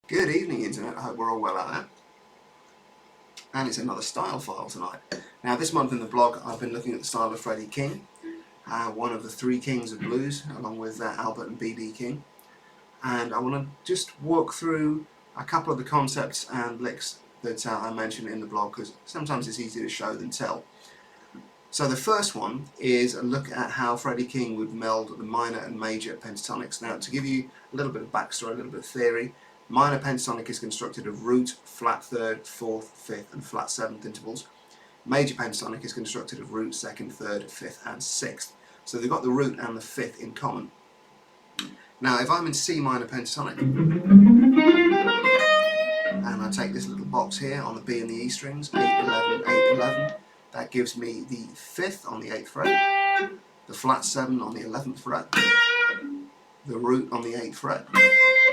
Good evening, Internet. I hope we're all well out there. And it's another style file tonight. Now, this month in the blog, I've been looking at the style of Freddie King, one of the three kings of blues, along with Albert and B.B. King. And I want to just walk through a couple of the concepts and licks that I mentioned in the blog, because sometimes it's easier to show than tell. So the first one is a look at how Freddie King would meld the minor and major pentatonics. Now, to give you a little bit of backstory, a little bit of theory, minor pentatonic is constructed of root, flat third, fourth, fifth and flat seventh intervals. Major pentatonic is constructed of root, second, third, fifth and sixth. So they've got the root and the fifth in common. Now if I'm in C minor pentatonic and I take this little box here on the B and the E strings, 8, 11, 8, 11, that gives me the fifth on the 8th fret, the flat 7 on the 11th fret, the root on the 8th fret,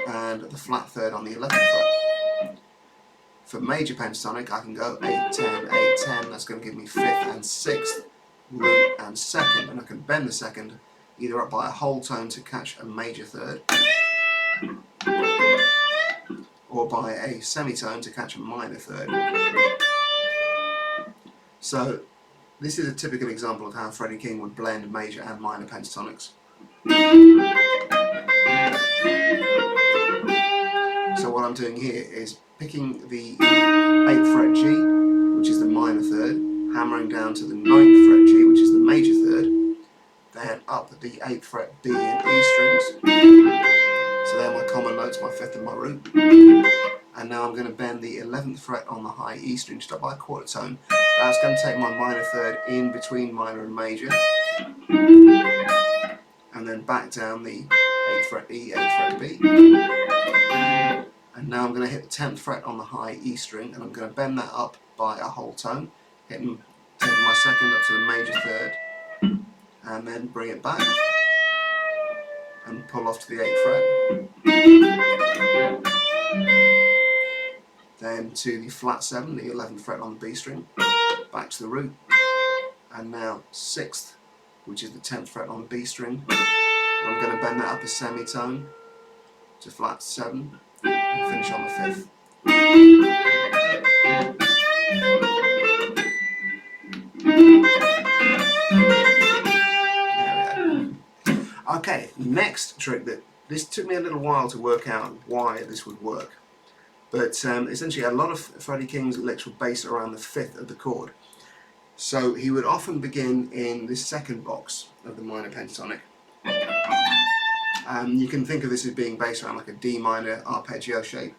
and the flat third on the 11th fret. For major pentatonic, I can go 8, 10, 8, 10, that's going to give me 5th and 6th, root and 2nd, and I can bend the 2nd either up by a whole tone to catch a major third, or by a semitone to catch a minor third. So this is a typical example of how Freddie King would blend major and minor pentatonics. So what I'm doing here is picking the 8th fret G, which is the minor third, hammering down to the 9th fret G, which is the major third, then up the 8th fret B and E strings. So they're my common notes, my fifth and my root. And now I'm going to bend the 11th fret on the high E string just up by a quarter tone. That's going to take my minor third in between minor and major, and then back down the 8th fret E, 8th fret B. And now I'm going to hit the 10th fret on the high E string, and I'm going to bend that up by a whole tone, taking my second up to the major third, and then bring it back and pull off to the 8th fret. Then to the flat 7, the 11th fret on the B string, back to the root, and now 6th, which is the 10th fret on the B string. I'm going to bend that up a semitone to flat 7 and finish on the 5th. Okay, next trick this took me a little while to work out why this would work. But essentially a lot of Freddie King's licks were based around the 5th of the chord. So he would often begin in this second box of the minor pentatonic. You can think of this as being based around like a D minor arpeggio shape.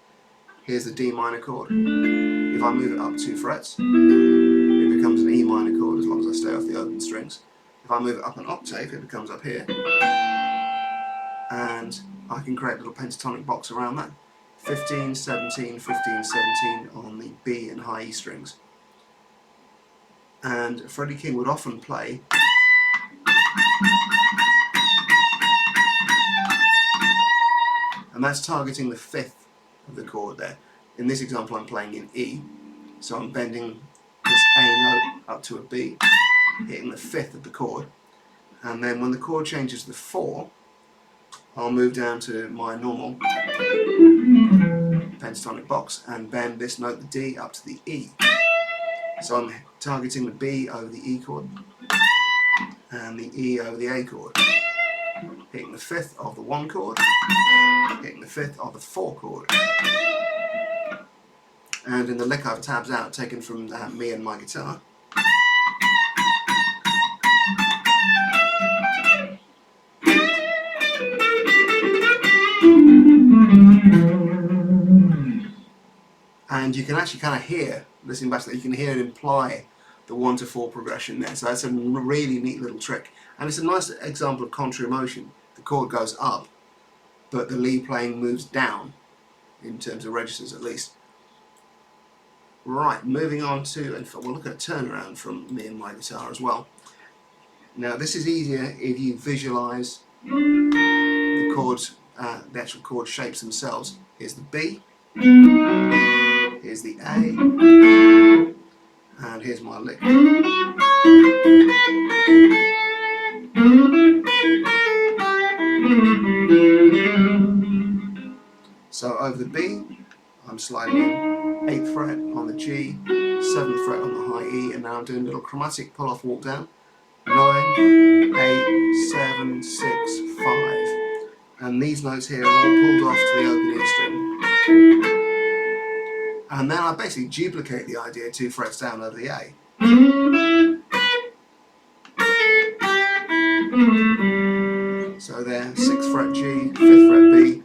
Here's the D minor chord. If I move it up 2 frets, it becomes an E minor chord as long as I stay off the open strings. If I move it up an octave, it becomes up here. And I can create a little pentatonic box around that. 15, 17, 15, 17 on the B and high E strings. And Freddie King would often play and that's targeting the 5th of the chord there. In this example I'm playing in E, so I'm bending this A note up to a B, hitting the 5th of the chord, and then when the chord changes to 4, I'll move down to my normal pentatonic box and bend this note, the D, up to the E. So I'm targeting the B over the E chord and the E over the A chord, hitting the 5th of the 1 chord, hitting the 5th of the 4 chord. And in the lick I've tabs out, taken from me and my guitar. And you can actually kind of hear, listening back to that, you can hear it imply the 1 to 4 progression there. So that's a really neat little trick. And it's a nice example of contra motion. The chord goes up, but the lead playing moves down, in terms of registers at least. Right, moving on to, and we'll look at a turnaround from me and my guitar as well. Now this is easier if you visualise the chords, the actual chord shapes themselves. Here's the B, here's the A, and here's my lick. So over the B, I'm sliding in 8th fret on the G, 7th fret on the high E, and now I'm doing a little chromatic pull-off walk down. 9, 8, 7, 6, 5. And these notes here are all pulled off to the open E string. And then I basically duplicate the idea 2 frets down over the A. So there, 6th fret G, 5th fret B.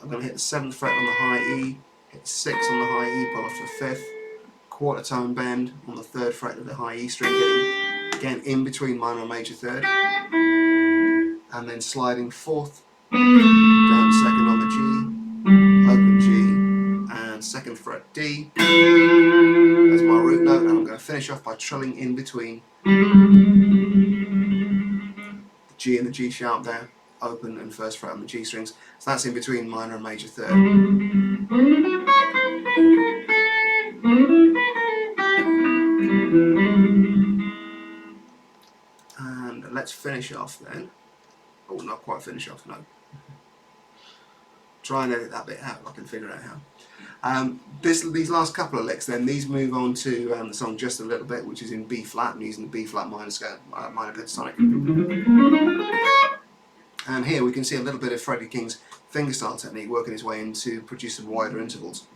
I'm going to hit the 7th fret on the high E, hit 6 on the high E, pull off to the 5th, quarter tone bend on the 3rd fret of the high E string, getting again in between minor and major 3rd, and then sliding 4th, down 2nd on the G, open G, and 2nd fret D as my root note, and I'm going to finish off by trilling in between the G and the G sharp there, open and 1st fret on the G strings, so that's in between minor and major 3rd. And let's finish off then. Oh, not quite finish off, no. Try and edit that bit out, I can figure out how. These last couple of licks then, these move on to the song just a little bit, which is in B flat. I'm using the B flat minor scale, minor pentatonic. And here we can see a little bit of Freddie King's fingerstyle technique working his way into producing wider intervals.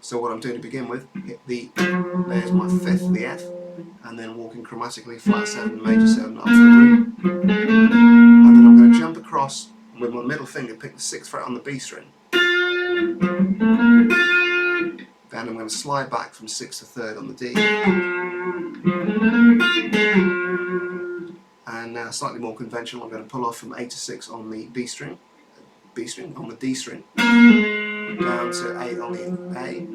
So what I'm doing to begin with, hit the, there's my 5th, the F, and then walking chromatically flat 7, major 7 up to the root. And then I'm going to jump across and with my middle finger pick the 6th fret on the B string. Then I'm going to slide back from 6th to 3rd on the D. And now slightly more conventional, I'm going to pull off from 8 to 6 on the B string, on the D string, down to 8 on the A,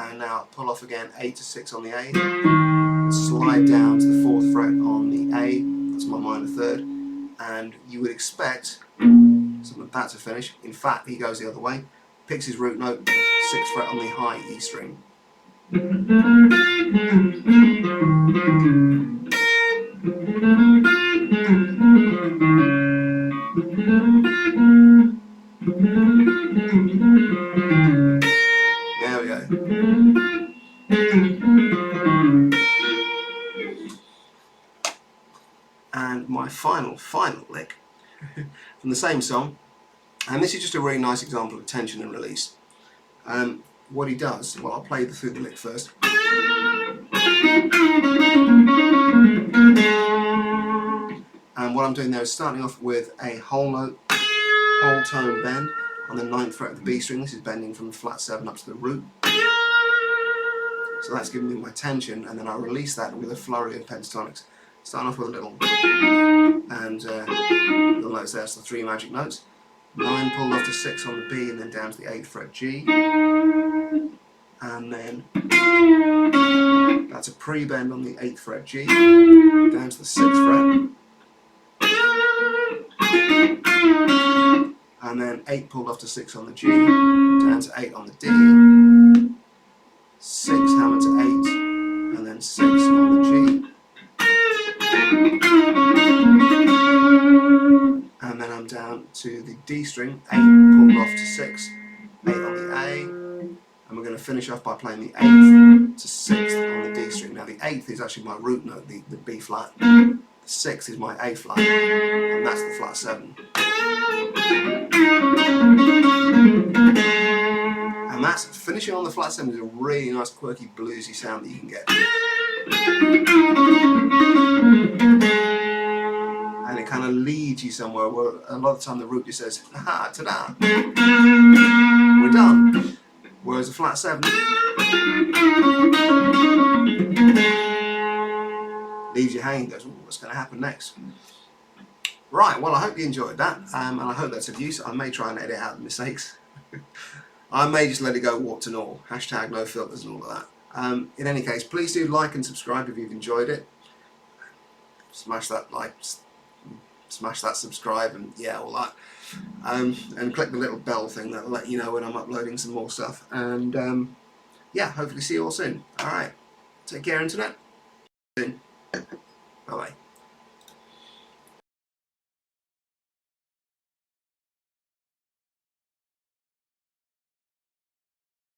and now pull off again 8 to 6 on the A, slide down to the 4th fret on the A, that's my minor 3rd, and you would expect something like that to finish. In fact, he goes the other way, picks his root note, 6th fret on the high E string. There we go. And my final lick from the same song, and this is just a really nice example of tension and release. What he does, well, I'll play through the lick first. And what I'm doing there is starting off with a whole note, whole tone bend on the 9th fret of the B string. This is bending from the flat 7 up to the root. So that's giving me my tension, and then I release that with a flurry of pentatonics. Starting off with a little, and little notes there, so 3 magic notes. 9 pulled off to 6 on the B, and then down to the 8th fret G. And then that's a pre-bend on the 8th fret G, down to the 6th fret. And then 8 pulled off to 6 on the G, down to 8 on the D, 6 hammer to 8, and then 6 on the G. And then I'm down to the D string, 8 pulled off to 6, 8 on the A, and we're going to finish off by playing the 8th to 6th on the D string. Now the 8th is actually my root note, the B flat, the 6th is my A flat, and that's the flat 7. And that's, finishing on the flat 7 is a really nice quirky bluesy sound that you can get. And it kind of leads you somewhere where a lot of the time the root just says, aha, ta-da, we're done. Whereas a flat 7 leaves you hanging, goes, what's going to happen next? Right, well I hope you enjoyed that, and I hope that's of use. I may try and edit out the mistakes. I may just let it go warts and all, hashtag no filters and all of that. In any case, please do like and subscribe if you've enjoyed it. Smash that like, smash that subscribe, and yeah, all that. And click the little bell thing that'll let you know when I'm uploading some more stuff. And yeah, hopefully see you all soon. Alright, take care, internet. Bye bye.